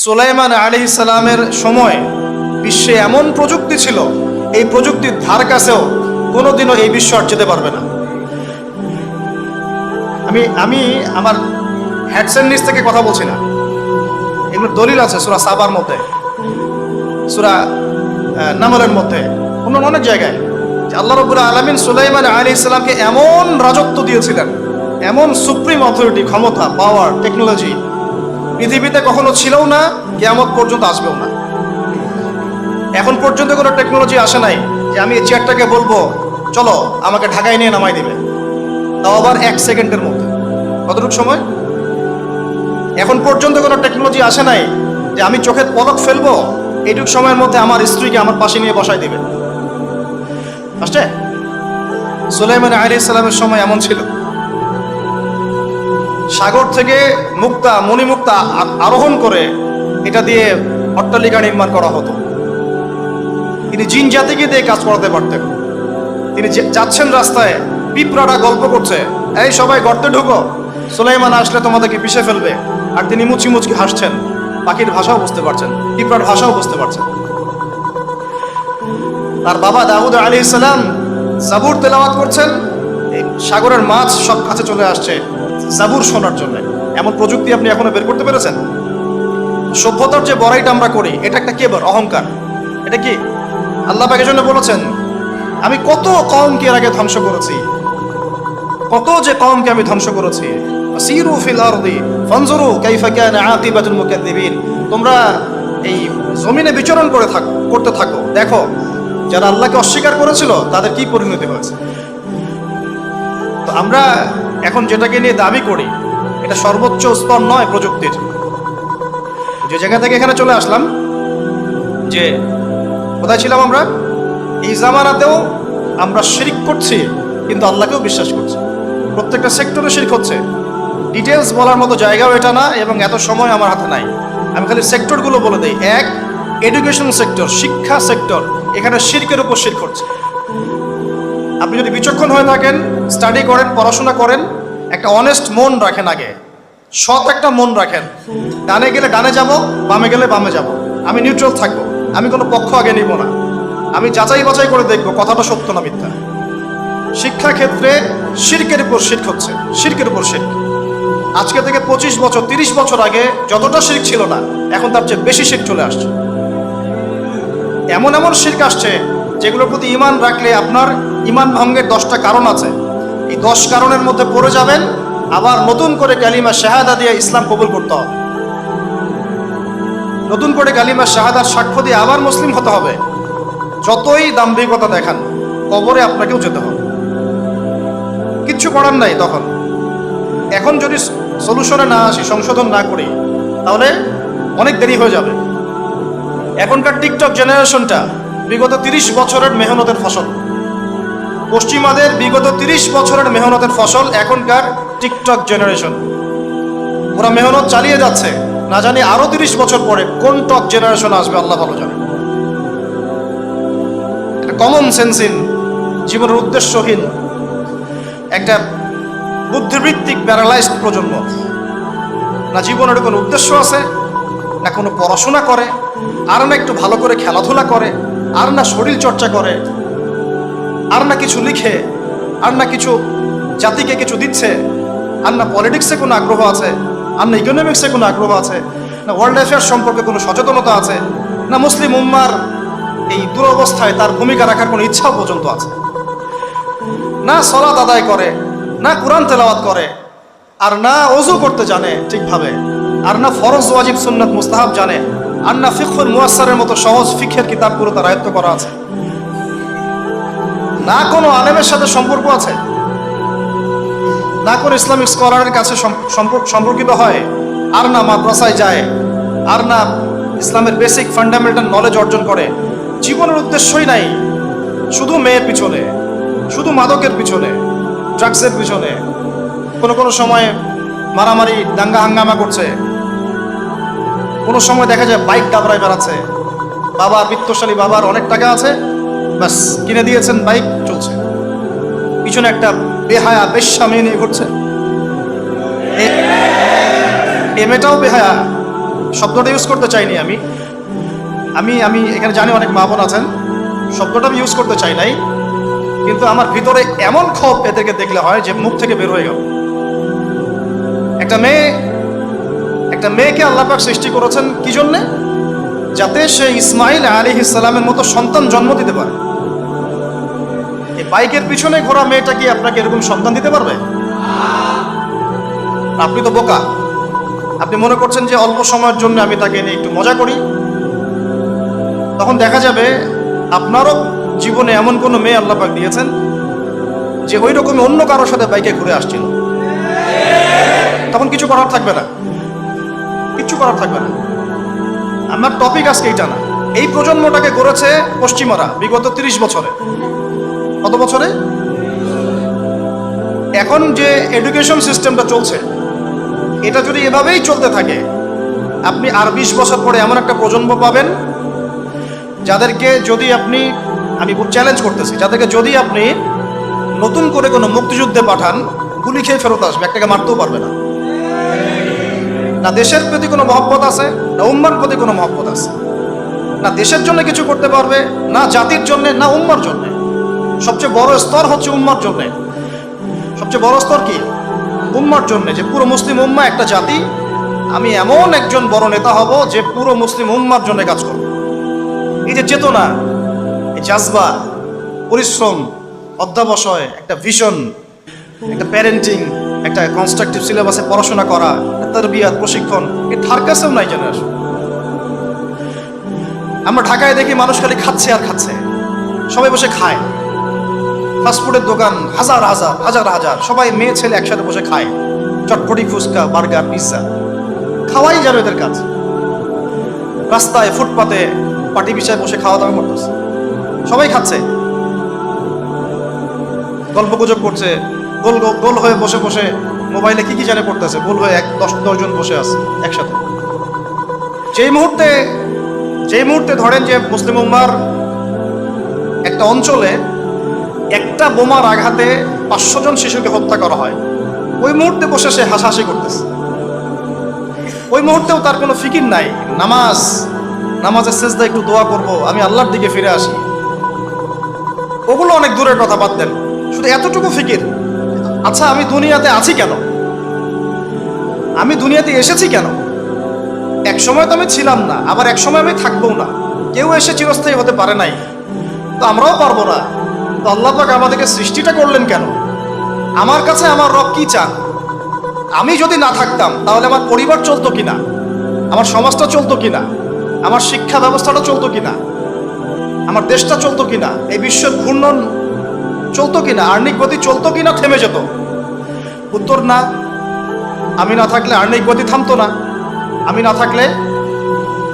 সুলাইমান আলাইহিস সালামের সময় বিশ্বে এমন প্রযুক্তি ছিল, এই প্রযুক্তির ধার কাছেও কোনোদিনও এই বিশ্ব আর যেতে পারবে না। আমি আমার হেডসেট নিচ থেকে কথা বলছি না, এগুলো দলিল আছে সূরা সাবার মধ্যে, সূরা নামলের মধ্যে, অন্য অনেক জায়গায়, যে আল্লাহ রাব্বুল আলামিন সুলাইমান আলাইহিস সালামকে এমন রাজত্ব দিয়েছিলেন, এমন সুপ্রিম অথরিটি, ক্ষমতা, পাওয়ার, টেকনোলজি পৃথিবীতে কখনো ছিলও না, কিয়ামত পর্যন্ত আসবেও না। এখন পর্যন্ত কোনো টেকনোলজি আসে নাই যে আমি এই চেয়ারটাকে বলবো চলো আমাকে ঢাকায় নিয়ে নামাই দিবে, তাও আবার 1 সেকেন্ডের মধ্যে। কতটুকু সময়? এখন পর্যন্ত কোনো টেকনোলজি আসে নাই যে আমি চোখের পলক ফেলবো, এইটুক সময়ের মধ্যে আমার স্ত্রীকে আমার পাশে নিয়ে বসাই দিবে। আসছে? সুলাইমান আলাইহিস সালামের সময় এমন ছিল। সাগর থেকে মুক্তা, মণিমুক্তা আরোহণ করে এটা দিয়ে অট্টালিকা নির্মাণ করা হতো। তিনি জিন জাতিকে দিয়ে কাজ করাতে পারতেন। তিনি যাচ্ছেন রাস্তায়, পিঁপড়ারা গল্প করছে, এই সবাই গর্তে ঢুকো, সুলাইমান আসলে তোমাদেরকে পিষে ফেলবে, আর তিনি মুচকি মুচকি হাসছেন, পাখির ভাষাও বুঝতে পারছেন, পিঁপড়ার ভাষাও বুঝতে পারছেন। তার বাবা দাউদ আলাইহিস সালাম জাবুর তেলাওয়াত করছেন, এই সাগরের মাছ সব কাছে চলে আসছে জাবুর শোনার জন্য। এমন প্রযুক্তি আপনি এখনো বের করতে পেরেছেন? সভ্যতার যে বড়াইটা আমরা করি, এটা একটা কেবল অহংকার। এটা কি আল্লাহ পাকের জন্য বলেছেন, আমি কত কওমকে এর আগে ধ্বংস করেছি, কত যে কওমকে আমি ধ্বংস করেছি। সিরু ফিল আরদি ফানজুরু কাইফা কানা আকিবাতুল মুকাদ্দিবিন। তোমরা এই জমিনে বিচরণ করতে থাকো, দেখো যারা আল্লাহকে অস্বীকার করেছিল তাদের কি পরিণতি হয়েছে। তো আমরা এখন যেটাকে নিয়ে দাবি করি, এটা সর্বোচ্চ স্তর নয় প্রযুক্তির। যে জায়গা থেকে এখানে চলে আসলাম, যে কোথায় ছিলাম আমরা, এই জামানাতেও আমরা শিরক করছি, কিন্তু আল্লাহকেও বিশ্বাস করছি। প্রত্যেকটা সেক্টরে শিরক হচ্ছে। ডিটেলস বলার মতো জায়গাও এটা না, এবং এত সময় আমার হাতে নাই। আমি খালি সেক্টরগুলো বলে দিই। 1, এডুকেশন সেক্টর, শিক্ষা সেক্টর, এখানে শিরকের উপর শিরক হচ্ছে। আপনি যদি বিচক্ষণ হয়ে থাকেন, স্টাডি করেন, পড়াশোনা করেন, একটা অনেস্ট মন রাখেন, আগে সৎ একটা মন রাখেন। ডানে গেলে ডানে যাব, বামে গেলে বামে যাব, আমি নিউট্রাল থাকবো, আমি কোনো পক্ষ আগে নিব না, আমি যাচাই বাছাই করে দেখবো কথাটা সত্য না মিথ্যা। শিক্ষা ক্ষেত্রে শিরকের উপর শিরক হচ্ছে, শিরকের উপর শিরক। আজকে থেকে 25 বছর 30 বছর আগে যতটা শিরক ছিল না, এখন তার চেয়ে বেশি শিরক চলে আসছে। এমন এমন শিরক আসছে যেগুলোর প্রতি ঈমান রাখলে আপনার ঈমান ভঙ্গের 10টা কারণ আছে। এই 10 কারণের মধ্যে পড়ে যাবেন, আবার নতুন করে কালিমা শাহাদা দিয়ে ইসলাম কবুল করতে হবে, নতুন করে কালিমা শাহাদার সাক্ষ্য দিয়ে আবার মুসলিম হতে হবে। যতই দাম্ভিকতা দেখান, কবরে আপনাকেও যেতে হবে, কিচ্ছু করার নাই তখন। এখন যদি সলিউশনে না আসি, সংশোধন না করি, তাহলে অনেক দেরি হয়ে যাবে। এখনকার টিকটক জেনারেশনটা বিগত 30 বছরের মেহনতের ফসল। পশ্চিমাদের বিগত 30 বছরের মেহনতের ফসল এখনকার টিকটক জেনারেশন। ওরা মেহনত চালিয়ে যাচ্ছে, না জানি আরো 30 বছর পরে কোন টক জেনারেশন আসবে আল্লাহ ভালো জানে। একটা কমন সেন্সহীন, জীবনের উদ্দেশ্যহীন, একটা বুদ্ধিবৃত্তিক প্যারালাইজড প্রজন্ম। না জীবনের কোনো উদ্দেশ্য আছে, না কোনো পড়াশোনা করে, আর না একটু ভালো করে খেলাধুলা করে, আর না শরীর চর্চা করে, আর না কিছু লিখে, আর না কিছু জাতিকে কিছু দিচ্ছে, আর না পলিটিক্সে কোনো আগ্রহ আছে, আর না ইকোনমিক্সে কোনো আগ্রহ আছে, না ওয়ার্ল্ড অ্যাফেয়ার্স সম্পর্কে কোনো সচেতনতা আছে, না মুসলিম উম্মার এই দুরবস্থায় তার ভূমিকা রাখার কোনো ইচ্ছাও পর্যন্ত আছে। না সালাত আদায় করে, না কুরআন তেলাওয়াত করে, আর না ওযু করতে জানে ঠিকভাবে, আর না ফরজ ওয়াজিব সুন্নাত মুস্তাহাব জানে, আর না ফিকহুল মুয়াসসারের মতো সহজ ফিকহের কিতাবগুলো তার আয়ত্ত করা আছে, না কোনো আলেমের সাথে সম্পর্ক আছে, না কোনো ইসলামিক স্কলারের কাছে সম্পর্কিত হয়, আর না মাদ্রাসায় যায়, আর না ইসলামের বেসিক ফান্ডামেন্টাল নলেজ অর্জন করে। জীবনের উদ্দেশ্যই নাই, শুধু মেয়ের পিছনে, শুধু মাদকের পিছনে, ড্রাগসের পিছনে, কোনো সময় মারামারি দাঙ্গা হাঙ্গামা করছে, কোনো সময় দেখা যায় বাইক দাবড়ায় বেড়াচ্ছে। বাবার বিত্তশালী, বাবার অনেক টাকা আছে, ব্যাস কিনে দিয়েছেন, বাইক চলছে, পিছনে একটা বেহায়া বেশ্যা মেয়ে নিয়ে ঘুরছে। এ মেয়েটাও বেহায়া, শব্দটা ইউজ করতে চাইনি আমি আমি আমি এখানে জানি অনেক মা বোন আছেন, শব্দটা আমি ইউজ করতে চাই নাই, কিন্তু আমার ভিতরে এমন ক্ষোভ এদেরকে দেখলে হয় যে মুখ থেকে বের হয়ে গেল। একটা মেয়েকে আল্লাহ পাক সৃষ্টি করেছেন কি জন্যে? যাতে সে ইসমাইল আলাইহিস সালামের মতো সন্তান জন্ম দিতে পারে। এই বাইকের পিছনে ঘোরা মেয়েটা কি আপনাকে এরকম সন্তান দিতে পারবে? আপনি তো বোকা। আপনি মনে করছেন যে অল্প সময়ের জন্য আমি তাকে নিয়ে একটু মজা করি, তখন দেখা যাবে আপনারও জীবনে এমন কোনো মেয়ে আল্লাহ পাক দিয়েছেন যে ওই রকম অন্য কারোর সাথে বাইকে ঘুরে আসছিল, তখন কিছু করার থাকবে না, কিচ্ছু করার থাকবে না। আমার টপিক আজকে এইটা না। এই প্রজন্মটাকে গড়েছে পশ্চিমারা বিগত 30 বছরে। কত বছরে? এখন যে এডুকেশন সিস্টেমটা চলছে, এটা যদি এভাবেই চলতে থাকে, আপনি আর 20 বছর পরে এমন একটা প্রজন্ম পাবেন যাদেরকে যদি আপনি, আমি চ্যালেঞ্জ করতেছি, যাদেরকে যদি আপনি নতুন করে কোনো মুক্তিযুদ্ধে পাঠান, গুলি খেয়ে ফেরত আসবে, একটাকে মারতেও পারবে না। না দেশের প্রতি কোনো মহব্বত আছে, না উম্মার প্রতি কোনো মহব্বত আছে, না দেশের জন্য কিছু করতে পারবে, না জাতির জন্য, না উম্মার জন্য। সবচেয়ে বড় স্তর হচ্ছে উম্মার জন্য। সবচেয়ে বড় স্তর কি? উম্মার জন্য, যে পুরো মুসলিম উম্মা একটা জাতি, আমি এমন একজন বড় নেতা হব যে পুরো মুসলিম উম্মার জন্য কাজ করব। এই যে চেতনা, এই জাজবা, পরিশ্রম, অধ্যাবসায়, একটা ভিশন, একটা প্যারেন্টিং, একটা কনস্ট্রাকটিভ সিলেবাসে পড়াশোনা করা, তারবিয়াত, প্রশিক্ষণ, এই ধার কাছেও নাই জেনারেশন। আমরা ঢাকায় দেখি মানুষ খালি খাচ্ছে আর খাচ্ছে, সবাই বসে খায়। ফাস্টফুডের দোকান হাজার হাজার হাজার হাজার, সবাই মেয়ে ছেলে একসাথে বসে খায়, চটপটি, ফুচকা, বার্গার, পিৎজা, খাওয়াই যাবে এদের কাজ। রাস্তায় ফুটপাতে পাটি বিছায় বসে খাওয়া দাওয়া করতেছে, সবাই খাচ্ছে, গল্প গুজব করছে, গোল গোল হয়ে বসে বসে মোবাইলে কি জানে করতেছে, গোল হয়ে 10 জন বসে আছে একসাথে। যেই মুহূর্তে ধরেন যে মুসলিম উম্মার একটা অঞ্চলে একটা বোমার আঘাতে 500 জন শিশুকে হত্যা করা হয়, ওই মুহূর্তে বসে সে হাসাহাসি করতেছে। ওই মুহূর্তেও তার কোনো ফিকির নাই, নামাজের সেজদা একটু দোয়া করব, আমি আল্লাহর দিকে ফিরে আসি, ওগুলো অনেক দূরের কথা, বাদ দেন। শুধু এতটুকু ফিকির, আচ্ছা আমি দুনিয়াতে আছি কেন, আমি দুনিয়াতে এসেছি কেন? এক সময় তো আমি ছিলাম না, আবার এক সময় আমি থাকবও না। কেউ এসে চিরস্থায়ী হতে পারে নাই, তো আমরাও পারবো না। তো আল্লাহ পাক আমাদেরকে সৃষ্টিটা করলেন কেন? আমার কাছে আমার রব কি চান? আমি যদি না থাকতাম তাহলে আমার পরিবার চলতো কিনা, আমার সমাজটা চলতো কিনা, আমার শিক্ষা ব্যবস্থাটা চলতো কিনা, আমার দেশটা চলতো কিনা, এই বিশ্বের ঘূর্ণন চলতো কিনা, আর্নিক গতি চলতো কিনা, থেমে যেত? উত্তর না। আমি না থাকলে আর্নিক গতি থামতো না, আমি না থাকলে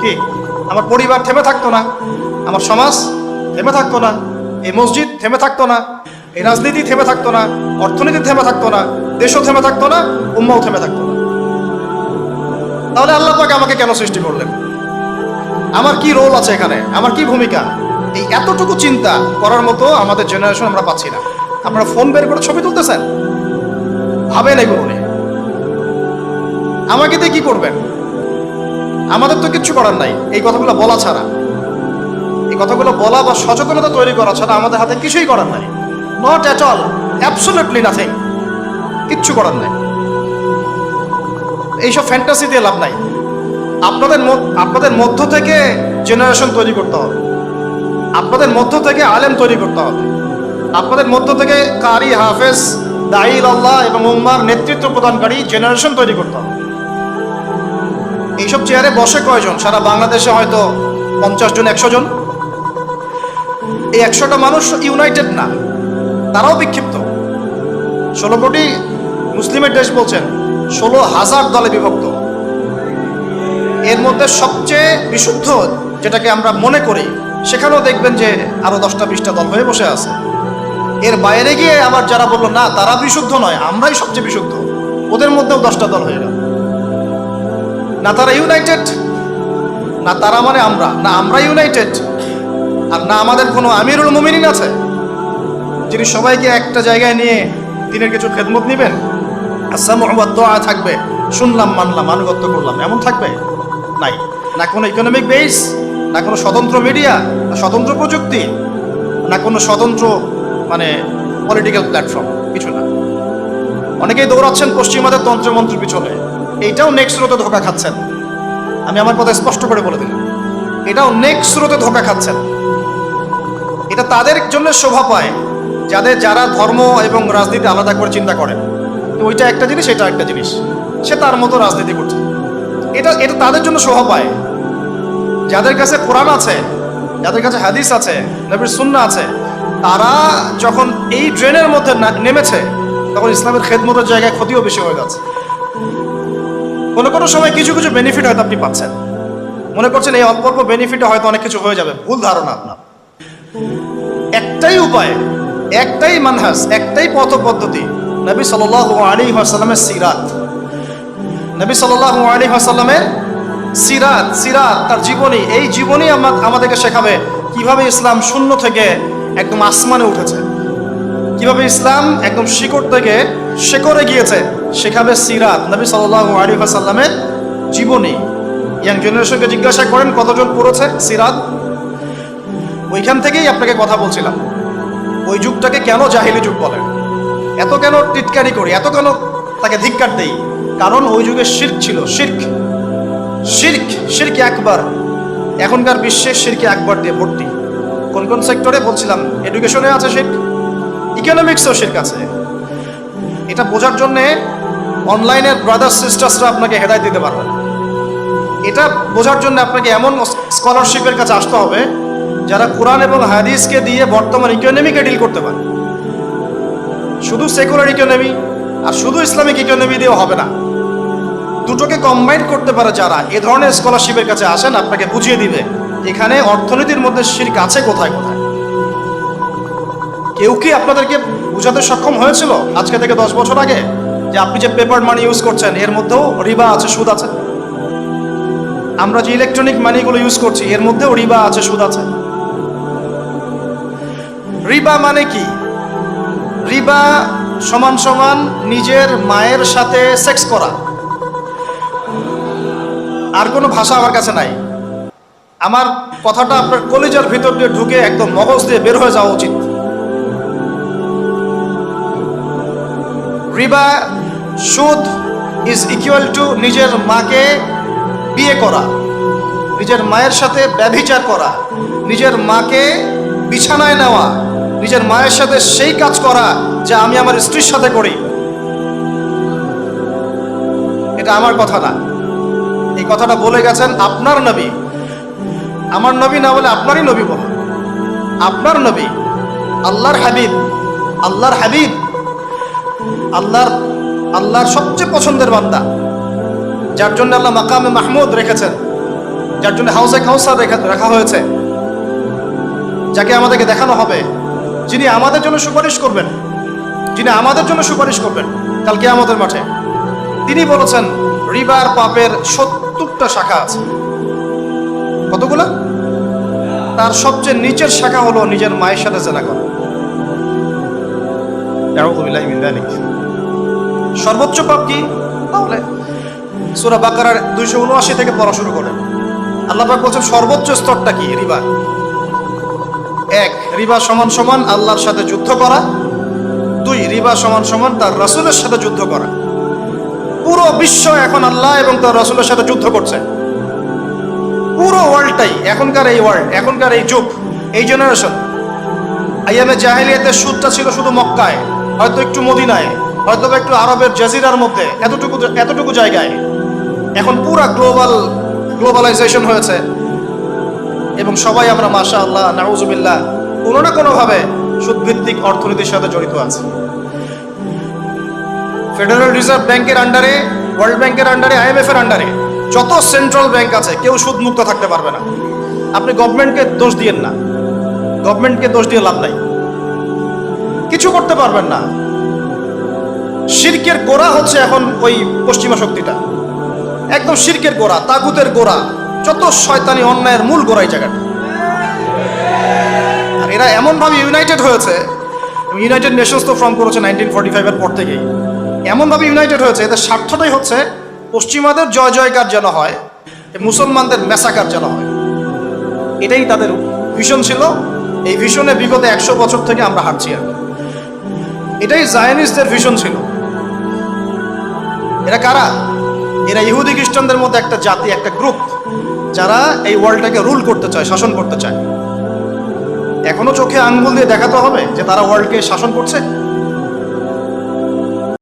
কি আমার পরিবার থেমে থাকতো না, আমার সমাজ থেমে থাকতো না, এই মসজিদ থেমে থাকতো না, এই রাজনীতি থেমে থাকতো না, অর্থনীতি থেমে থাকতো না, দেশও থেমে থাকতো না, উম্মাও থেমে থাকতো না। তাহলে আল্লাহ পাক আমাকে কেন সৃষ্টি করলেন? আমার কি রোল আছে এখানে, আমার কি ভূমিকা? এই এতটুকু চিন্তা করার মতো আমাদের জেনারেশন আমরা পাচ্ছি না। আপনারা ফোন বের করে ছবি তুলতেছেন, ভাবেন এগুলো নিয়ে। আমাকে দিয়ে কি করবেন? আমাদের তো কিচ্ছু করার নাই এই কথাগুলো বলা ছাড়া। এই কথাগুলো বলা বা সচেতনতা তৈরি করা ছাড়া আমাদের হাতে কিছুই করার নাই। Not at all, absolutely nothing, কিচ্ছু করার নাই। এইসব ফ্যান্টাসি দিয়ে লাভ নাই। আপনাদের মধ্য থেকে জেনারেশন তৈরি করতে হবে, আপনাদের মধ্য থেকে আলেম তৈরি করতে হবে, আপনাদের মধ্য থেকে কারি, হাফেজ, দাঈল আল্লাহ এবং উম্মার নেতৃত্ব প্রদানকারী জেনারেশন তৈরি করতে হবে। এইসব চেয়ারে বসে কয়জন? সারা বাংলাদেশে হয়তো 50 জন, 100 জন। এই 100টা মানুষ ইউনাইটেড না, তারাও বিক্ষিপ্ত। 16 কোটি মুসলিমের দেশ বলছেন, 16,000 দলে বিভক্ত। এর মধ্যে সবচেয়ে বিশুদ্ধ যেটাকে আমরা মনে করি, সেখানেও দেখবেন যে আরো 10টা 20টা দল হয়ে বসে আছে। এর বাইরে গিয়ে আবার যারা বললো না তারা বিশুদ্ধ নয়, আমরাই সবচেয়ে বিশুদ্ধ, ওদের মধ্যেও 10টা দল হয়ে গেল। না তারা ইউনাইটেড, না তারা মানে আমরা, না আমরা ইউনাইটেড, আর না আমাদের কোনো আমিরুল মুমিনিন আছে যিনি সবাইকে একটা জায়গায় নিয়ে দিনের কিছু খেদমত নেবেন। আসসামু ওয়া দুআ থাকবে, শুনলাম মানলাম আনুগত্য করলাম, এমন থাকবে? নাই, না কোনো ইকোনমিক বেস, না কোনো স্বতন্ত্র মিডিয়া, না স্বতন্ত্র প্রযুক্তি, না কোনো স্বতন্ত্র মানে পলিটিক্যাল প্ল্যাটফর্ম, কিছু না। অনেকেই দৌড়াচ্ছেন পশ্চিমাদের তন্ত্রমন্ত্রের পিছনে, এইটাও নেক্সট স্রোতে ধোকা খাচ্ছেন। আমি আমার কথা স্পষ্ট করে বলে দিলাম, এটাও নেক্সট স্রোতে ধোকা খাচ্ছেন। এটা তাদের জন্য শোভা পায় যারা ধর্ম এবং রাজনীতি আলাদা করে চিন্তা করেন। ওইটা একটা জিনিস, এটা একটা জিনিস, সে তার মতো রাজনীতি করছে, এটা তাদের জন্য শোভা পায়। যাদের কাছে কোরআন আছে, যাদের কাছে হাদিস আছে, নবীর সুন্নাহ আছে, তারা যখন এই ড্রেনের মধ্যে নেমেছে, তখন ইসলামের খেদমতের জায়গায় ক্ষতিও বেশি হয়ে যাচ্ছে। কোনো সময় কিছু কিছু বেনিফিট হয়তো আপনি পাচ্ছেন, মনে করছেন এই অল্প অল্প বেনিফিটে হয়তো অনেক কিছু হয়ে যাবে। ভুল ধারণা আপনার। একটাই উপায়, একটাই মানহাজ, একটাই পথ পদ্ধতি, নবী সাল্লাল্লাহু আলাইহি ওয়াসাল্লামের সিরাত। নবী সাল্লাল্লাহু আলাইহি ওয়াসাল্লামের সিরাত, তার জীবনী। এই জীবনী আমাদেরকে শেখাবে কিভাবে ইসলাম শূন্য থেকে একদম আসমানে উঠেছে, কিভাবে ইসলাম একদম শিকড় থেকে শেকড়ে গিয়েছে, শেখাবে সিরাত, নবী সাল্লাল্লাহু আলাইহি ওয়াসাল্লামের জীবনী। ইয়াং জেনারেশনকে জিজ্ঞাসা করেন কতজন পড়েছে সিরাত। ওইখান থেকেই আপনাকে কথা বলছিলাম, ওই যুগটাকে কেন জাহিলি যুগ বলেন, এত কেন টিটকারি করি, এত কেন তাকে ধিক্কার দেই? কারণ ওই যুগে শিরক ছিল, শিরক আকবার। এখনকার বিশ্বে শিরকে আকবার দিয়ে ভর্তি। কোন কোন সেক্টরে বলছিলাম, এডুকেশনে আছে শিরক, ইকোনমিক্সেও শিরক আছে। এটা বোঝার জন্যে অনলাইনের ব্রাদার্স সিস্টার্সরা আপনাকে হেদায়েত দিতে পারবে। এটা বোঝার জন্য আপনাকে এমন স্কলারশিপের কাছে আসতে হবে যারা কোরআন এবং হাদিসকে দিয়ে বর্তমান ইকোনমিকে ডিল করতে পারে। শুধু সেকুলার ইকোনমি আর শুধু ইসলামিক ইকোনমি দিয়েও হবে না, দুটোকে কম্বাইন করতে পারে যারা, এ ধরনের স্কলারশিপের কাছে আসেন, আপনাকে বুঝিয়ে দিবে এখানে অর্থনীতির মধ্যে শিরক আছে কোথায় কোথায়। কেউ কি আপনাদেরকে বুঝাতে সক্ষম হয়েছিল আজকে থেকে 10 বছর আগে যে আপনি যে পেপার মানি ইউজ করছেন এর মধ্যেও রিবা আছে, সুদ আছে? আমরা যে ইলেকট্রনিক মানিগুলো ইউজ করছি এর মধ্যেও রিবা আছে, সুদ আছে। রিবা মানে কি? রিবা সমান সমান নিজের মায়ের সাথে সেক্স করা। আর কোনো ভাষা আমার কাছে নাই। আমার কথাটা আপনার কলিজার ভিতর দিয়ে ঢুকে একদম মগজ দিয়ে বের হয়ে যাওয়া উচিত। রিবা, সুদ ইজ ইকুয়াল টু নিজের মাকে বিয়ে করা, নিজের মায়ের সাথে ব্যভিচার করা, নিজের মাকে বিছানায় নেওয়া, নিজের মায়ের সাথে সেই কাজ করা যা আমি আমার স্ত্রীর সাথে করি। এটা আমার কথা না, এই কথাটা বলে গেছেন আপনার নবী। আমার নবী না বলে আপনারই নবী বলে, আপনার নবী, আল্লাহর হাবিব, আল্লাহর সবচেয়ে পছন্দের বান্দা, যার জন্য আল্লাহ মাকামে মাহমুদ রেখেছেন, যার জন্য হাউসে কাউসার রাখা হয়েছে, যাকে আমাদেরকে দেখানো হবে, যিনি আমাদের জন্য সুপারিশ করবেন, কাল কিয়ামতের মাঠে। তিনি বলেছেন রিবার পাপের 70টা শাখা আছে। কতগুলো? তার সবচেয়ে নিচের শাখা হলো নিজের মায়ের সাথে জেনা করা। সর্বোচ্চ পাপ কি? তাহলে সূরা বাকারার 279 থেকে পড়া শুরু করেন। আল্লাহ পাক বলছেন সর্বোচ্চ স্তরটা কি? রিবা। 1, রিবা সমান সমান আল্লাহর সাথে যুদ্ধ করা। 2, রিবা সমান সমান তার রাসূলের সাথে যুদ্ধ করা। পুরো বিশ্ব এখন আল্লাহ এবং তার রাসূলের সাথে যুদ্ধ করছে। পুরো ওয়ার্ল্ডটাই, এখনকার এই ওয়ার্ল্ড, এখনকার এই যুগ, এই জেনারেশন। আইয়ামে জাহেলিয়াতের সুদটা ছিল শুধু মক্কায়, হয়তো একটু মদিনায়, হয়তো একটু আরবের জাজিরার মধ্যে, এতটুকু জায়গায়। এখন পুরা গ্লোবালাইজেশন হয়েছে এবং সবাই আমরা মাশাআল্লাহ নাউজুবিল্লাহ কোনো না কোনোভাবে সুদভিত্তিক অর্থনীতির সাথে জড়িত আছে। ফেডারেল রিজার্ভ ব্যাংকের আন্ডারে, ওয়ার্ল্ড ব্যাংকের আন্ডারে, IMF এর আন্ডারে যত সেন্ট্রাল ব্যাংক আছে কেউ সুদ মুক্ত থাকতে পারবে না। আপনি গভর্নমেন্টকে দোষ দিয়েন না, গভর্নমেন্টকে দোষ দিয়ে লাভ নাই, কিছু করতে পারবেন না। শিরকের গোড়া হচ্ছে এখন ওই পশ্চিমা শক্তিটা, একদম শিরকের গোড়া, তাগুতের গোড়া, যত শয়তানি অন্যায়ের মূল গোড়া এই জায়গাটা। আর এরা এমনভাবে ইউনাইটেড হয়েছে, ইউনাইটেড নেশনস তো ফর্ম করেছে 1945-এর পর থেকেই, এমনভাবে ইউনাইটেড হয়েছে, এদের স্বার্থটাই হচ্ছে পশ্চিমাদের জয় জয়কার যেন হয়, এই মুসলমানদের ম্যাসাকার যেন হয়, এটাই তাদের ভিশন ছিল। এই ভিশনে বিগত 100 বছর থেকে আমরা হাঁটছি আর কি। এটাই জায়নিস্টদের ভিশন ছিল। এরা কারা? এরা ইহুদি খ্রিস্টানদের মধ্যে একটা জাতি, একটা গ্রুপ, যারা এই ওয়ার্ল্ডটাকে রুল করতে চায়, শাসন করতে চায়। এখনো চোখে আঙ্গুল দিয়ে দেখাতে হবে যে তারা ওয়ার্ল্ডকে শাসন করছে?